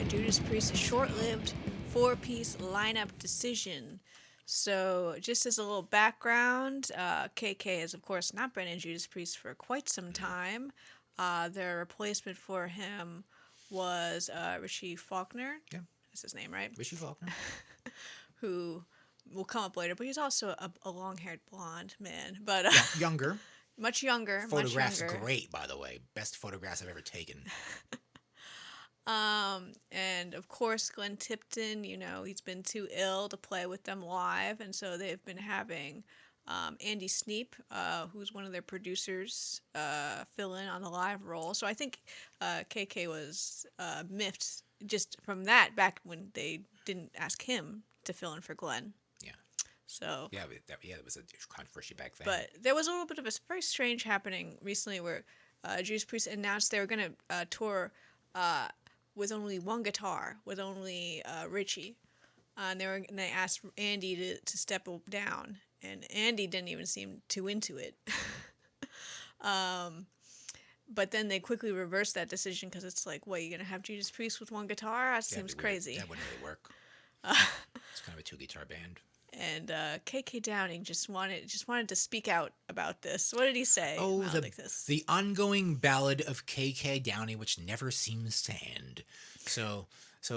by Judas Priest's short-lived four-piece lineup decision. So, just as a little background, KK has, of course, not been in Judas Priest for quite some time. Their replacement for him was Richie Faulkner. Yeah, That's his name, right? Richie Faulkner. Who will come up later, but he's also a long-haired blonde man, but Younger. much younger. Photographs much younger. great, by the way. Best photographs I've ever taken. And of course, Glenn Tipton, he's been too ill to play with them live, and so they've been having Andy Sneap, who's one of their producers, fill in on the live role. So I think KK was miffed just from that back when they didn't ask him to fill in for Glenn. Yeah. So Yeah, that was a controversy back then. but there was a little bit of a very strange happening recently where Judas Priest announced they were going to tour with only one guitar, with only Richie. And they asked Andy to step down, and Andy didn't even seem too into it. But then they quickly reversed that decision because it's like, what, you're going to have Judas Priest with one guitar? That seems crazy. That wouldn't really work. It's kind of a two-guitar band. And KK Downing just wanted to speak out about this. What did he say? Oh, the ongoing ballad of KK Downing, which never seems to end. So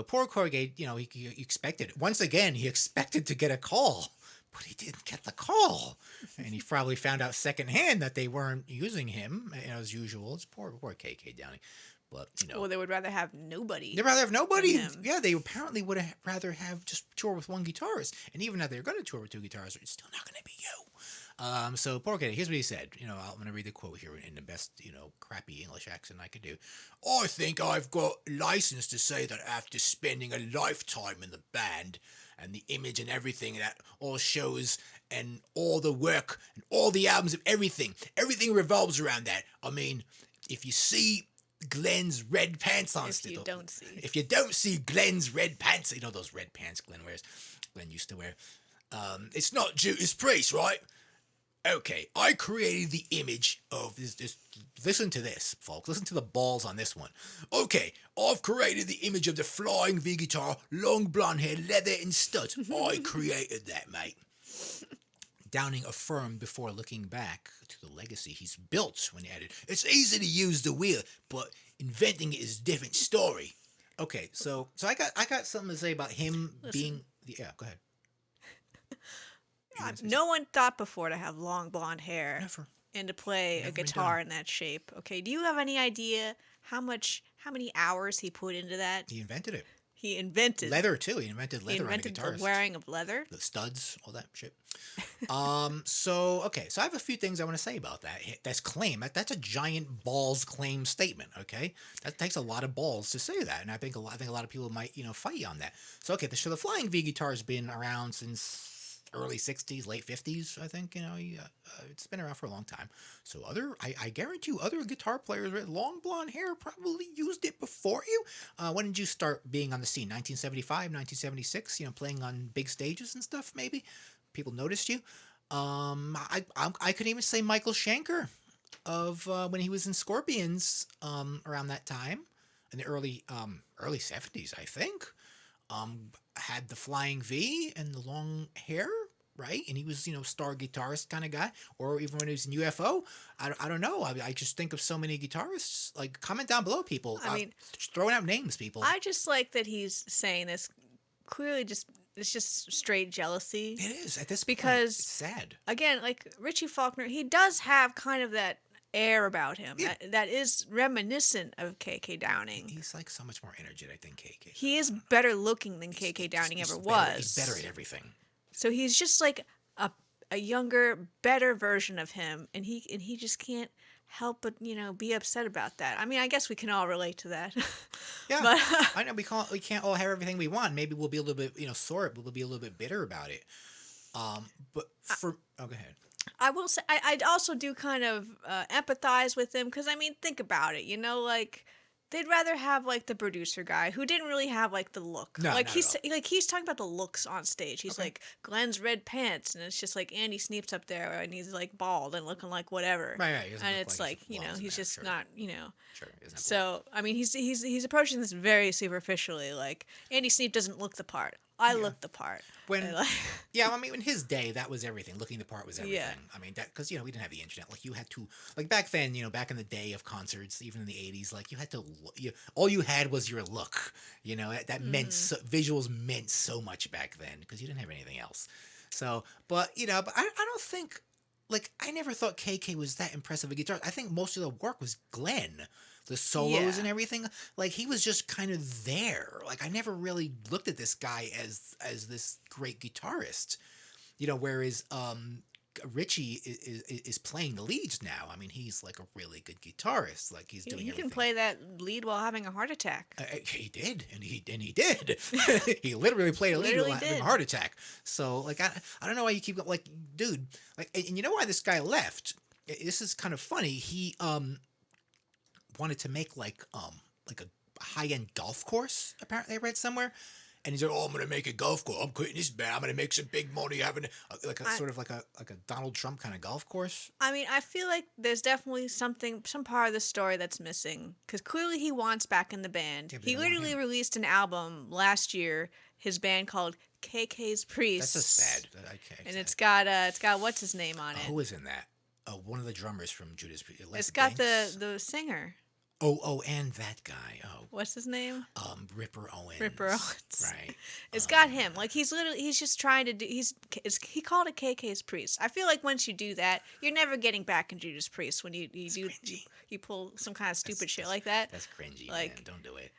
poor Corgate, he expected, once again, he expected to get a call, but he didn't get the call. And he probably found out secondhand that they weren't using him, as usual. It's poor KK Downing. But, Well, they would rather have nobody. They'd rather have nobody. Yeah, they apparently would have rather have just tour with one guitarist. And even if they're going to tour with two guitarists, it's still not going to be you. So poor kid, here's what he said. I'm going to read the quote here in the best, crappy English accent I could do. I think I've got license to say that after spending a lifetime in the band and the image and everything that all shows and all the work and all the albums of everything revolves around that. I mean, if you see Glenn's red pants on still. If you don't see Glenn's red pants, those red pants Glenn used to wear. It's not Judas Priest, right? Okay, I created the image of this. Listen to this, folks. Listen to the balls on this one. Okay, I've created the image of the flying V guitar, long blonde hair, leather and studs. I created that, mate. Downing affirmed before looking back to the legacy he's built when he added, "It's easy to use the wheel, but inventing it is a different story." Okay, so I got something to say about him being. Yeah, go ahead. No one thought before to have long blonde hair. Never. And to play a guitar in that shape. Okay, do you have any idea how many hours he put into that? He invented it. He invented leather too. He invented leather on a guitarist. The wearing of leather, the studs, all that shit. So I have a few things I want to say about that. That's claim. That's a giant balls claim statement. Okay, that takes a lot of balls to say that, and I think a lot of people might fight you on that. So the flying V guitar has been around since early 60s, late 50s, I think. It's been around for a long time. So I guarantee you, other guitar players with long blonde hair probably used it before you. When did you start being on the scene? 1975, 1976, playing on big stages and stuff, maybe? People noticed you. I could even say Michael Schenker of when he was in Scorpions around that time, in the early 70s, I think. Had the flying V and the long hair, right? And he was, star guitarist kind of guy. Or even when he was in UFO. I don't know. I just think of so many guitarists. Like, comment down below, people. Just throwing out names, people. I just like that he's saying this. Clearly, it's just straight jealousy. It is at this because, point. It's sad. Again, like Richie Faulkner, he does have kind of that air about him that is reminiscent of KK Downing. He's like so much more energetic than KK. He is better looking than KK Downing ever was. He's better at everything. So he's just like a younger, better version of him, and he just can't help but be upset about that. I mean, I guess we can all relate to that. Yeah, but I know we can't all have everything we want. Maybe we'll be a little bit sore, but we'll be a little bit bitter about it. But go ahead. I will say, I also do kind of empathize with him because, I mean, think about it. they'd rather have like the producer guy who didn't really have like the look. No, Like not at all. he's talking about the looks on stage. He's Okay. like Glenn's red pants, and it's just like Andy Sneap's up there, and he's like bald and looking like whatever. Right, right. He doesn't And look it's like like he belongs in he's that. just Sure, not sure. He doesn't have blood. So I mean he's approaching this very superficially. Like Andy Sneap doesn't look the part. I Yeah. look the part. When, And, like, yeah, I mean, in his day, that was everything. Looking the part was everything. Yeah. I mean, that because we didn't have the internet. Like you had to, like back then, back in the day of concerts, even in the '80s, like you had to, all you had was your look. That meant visuals meant so much back then because you didn't have anything else. So, but I don't think, like, I never thought KK was that impressive a guitarist. I think most of the work was Glenn. The solos Yeah. and everything, like he was just kind of there. Like I never really looked at this guy as this great guitarist, Whereas Richie is playing the leads now. I mean, he's like a really good guitarist. Like he's doing he everything. can play that lead while having a heart attack. He did, and he did. He literally played a lead Literally while having did. a heart attack. So like I don't know why you keep like, dude, like, and you know why this guy left? This is kind of funny. He wanted to make like a high-end golf course, apparently I read somewhere, and he said, "Oh, I'm gonna make a golf course. I'm quitting this band. I'm gonna make some big money having sort of like a Donald Trump kind of golf course." I mean, I feel like there's definitely some part of the story that's missing because clearly he wants back in the band. Yeah, but they He don't want literally him. released an album last year, his band called KK's Priest. That's so sad. Okay, And sad. it's got what's his name on it? Who is in that? One of the drummers from Judas Priest. It's got Banks? the singer. Oh, and that guy. Oh, What's his name? Ripper Owens. Ripper Owens. Right. It's got him. Like he's just trying to do. He called it KK's Priest. I feel like once you do that, you're never getting back in Judas Priest when you you pull some kind of stupid shit like that. That's cringy, Like, man. Don't do it.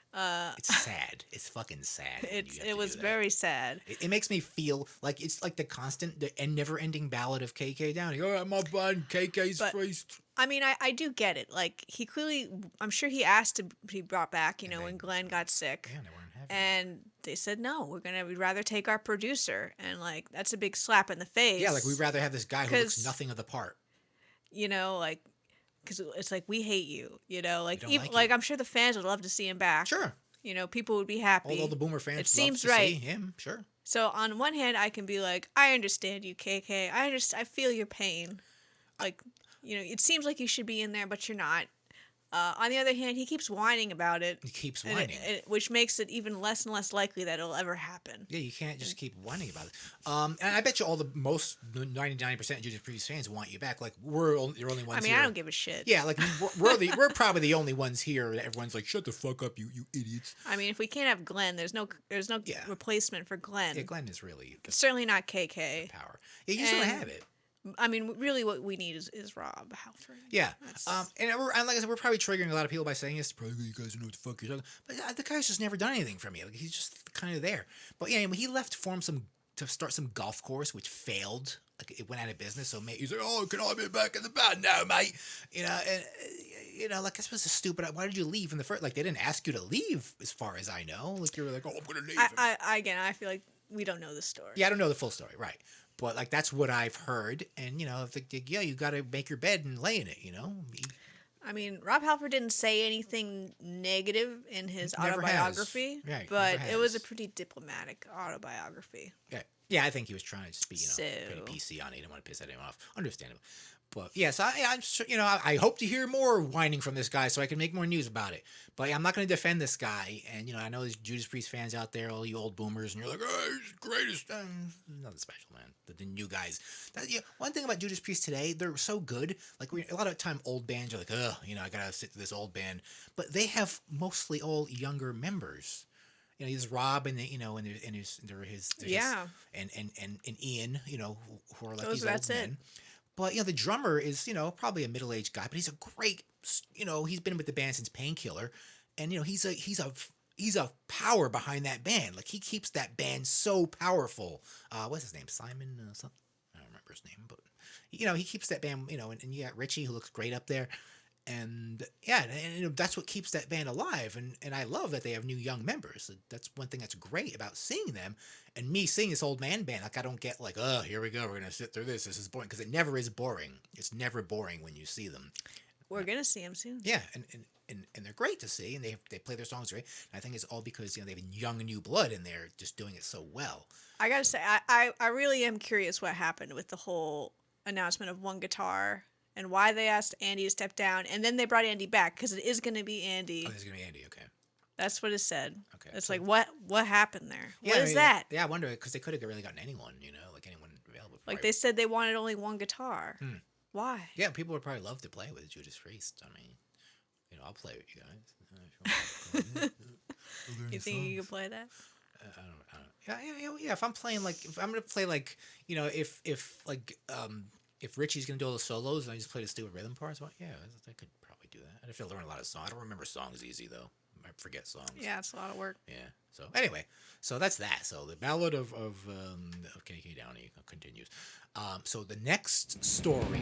It's sad. It's fucking sad. when you have to It was do that. very sad. It makes me feel like it's like the never-ending ballad of KK down. Oh, I'm up on KK's But- Priest. I mean, I do get it. Like he clearly, I'm sure he asked to be brought back. When Glenn got sick. Yeah, they weren't having it. And they said no. We'd rather take our producer, and like that's a big slap in the face. Yeah, like we'd rather have this guy who looks 'Cause- nothing of the part. Like because it's like we hate you. Like don't even like you. I'm sure the fans would love to see him back. Sure. People would be happy. Although the boomer fans It love seems to right. see him, sure. So on one hand, I can be like, I understand you, KK. I feel your pain. Like, it seems like you should be in there, but you're not. On the other hand, he keeps whining about it. He keeps and whining. which makes it even less and less likely that it'll ever happen. Yeah, you can't just keep whining about it. And I bet you all the most 99% of Judas Priest fans want you back. Like we're the only ones. I mean, here. I don't give a shit. Yeah, like we're probably the only ones here. That everyone's like, shut the fuck up, you idiots. I mean, if we can't have Glenn, there's no Yeah. replacement for Glenn. Yeah, Glenn is really the Certainly not KK. power. Yeah, you just don't And- have it. I mean, really, what we need is Rob Halford. Yeah, That's- and like I said, we're probably triggering a lot of people by saying this. Probably you guys don't know what the fuck you're talking. But the guy's just never done anything for me. Like he's just kind of there. But yeah, when he left to start some golf course, which failed. Like it went out of business. So he's like, "Oh, can I be back in the band now, mate?" Like this was a stupid. Why did you leave in the first? Like they didn't ask you to leave, as far as I know. Like you were like, "Oh, I'm gonna leave." I feel like we don't know the story. Yeah, I don't know the full story, right? But like that's what I've heard, and you got to make your bed and lay in it. I mean, Rob Halford didn't say anything negative in his Never has. autobiography, Right, but never it was a has. pretty diplomatic autobiography. Yeah, I think he was trying to just be, So- pretty PC on it. He didn't want to piss anyone off. Understandable. But yes, I'm sure, I hope to hear more whining from this guy so I can make more news about it. But I'm not going to defend this guy. And, I know there's Judas Priest fans out there, all you old boomers, and you're like, oh, he's the greatest. Nothing special, man. The new guys. One thing about Judas Priest today, they're so good. Like, a lot of time old bands are like, oh, I got to sit through this old band. But they have mostly all younger members. He's Rob and his Yeah. and Ian, who are like Those- these old that's it. men. But the drummer is probably a middle-aged guy, but he's a great he's been with the band since Painkiller, and he's a power behind that band. Like he keeps that band so powerful. What's his name? Simon something. I don't remember his name, but he keeps that band. And you got Richie who looks great up there. And yeah, and that's what keeps that band alive. And I love that they have new young members. That's one thing that's great about seeing them. And me seeing this old man band, like I don't get like, oh, here we go, we're gonna sit through this. This is boring because it never is boring. It's never boring when you see them. We're gonna see him soon. Yeah, and they're great to see, and they play their songs great. And I think it's all because they have young new blood, and they're just doing it so well. I gotta say, I really am curious what happened with the whole announcement of one guitar and why they asked Andy to step down, and then they brought Andy back because it is gonna be Andy. Oh, there's gonna be Andy. Okay. That's what it said. Okay. It's So, like what happened there? yeah, What I is mean, that? Yeah, I wonder because they could have really gotten anyone, like anyone available. Like they said they wanted only one guitar. Why? Yeah, people would probably love to play with Judas Priest. I mean, I'll play with you guys. You think you could play that? I don't. Yeah. If I'm playing if I'm gonna play if Richie's gonna do all the solos and I just play the stupid rhythm parts, well, yeah, I could probably do that. I'd have to learn a lot of songs. I don't remember songs easy though. I forget songs. Yeah, it's a lot of work. Yeah. So anyway, so that's that. So the Ballad of KK Downey continues. So the next story